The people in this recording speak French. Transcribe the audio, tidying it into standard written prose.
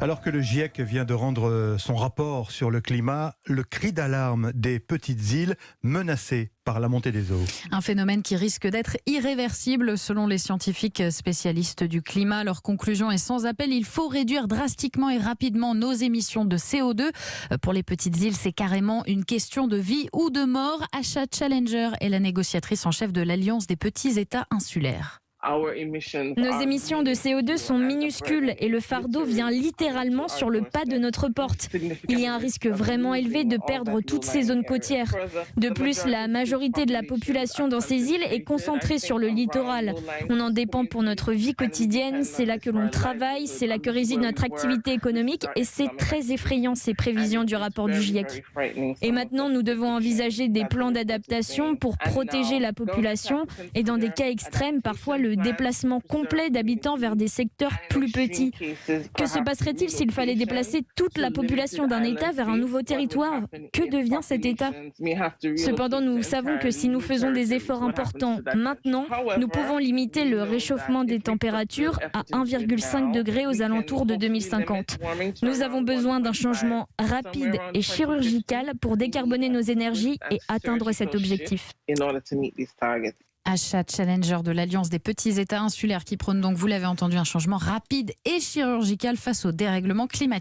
Alors que le GIEC vient de rendre son rapport sur le climat, le cri d'alarme des petites îles menacées par la montée des eaux. Un phénomène qui risque d'être irréversible selon les scientifiques spécialistes du climat. Leur conclusion est sans appel, il faut réduire drastiquement et rapidement nos émissions de CO2. Pour les petites îles, c'est carrément une question de vie ou de mort. Asha Challenger est la négociatrice en chef de l'Alliance des petits États insulaires. Nos émissions de CO2 sont minuscules et le fardeau vient littéralement sur le pas de notre porte. Il y a un risque vraiment élevé de perdre toutes ces zones côtières. De plus, la majorité de la population dans ces îles est concentrée sur le littoral. On en dépend pour notre vie quotidienne, c'est là que l'on travaille, c'est là que réside notre activité économique et c'est très effrayant ces prévisions du rapport du GIEC. Et maintenant, nous devons envisager des plans d'adaptation pour protéger la population et dans des cas extrêmes, parfois le déplacement complet d'habitants vers des secteurs plus petits. Que se passerait-il s'il fallait déplacer toute la population d'un État vers un nouveau territoire ? Que devient cet État ? Cependant, nous savons que si nous faisons des efforts importants maintenant, nous pouvons limiter le réchauffement des températures à 1,5 degré aux alentours de 2050. Nous avons besoin d'un changement rapide et chirurgical pour décarboner nos énergies et atteindre cet objectif. Asha Challenger de l'Alliance des petits États insulaires qui prône donc, vous l'avez entendu, un changement rapide et chirurgical face au dérèglement climatique.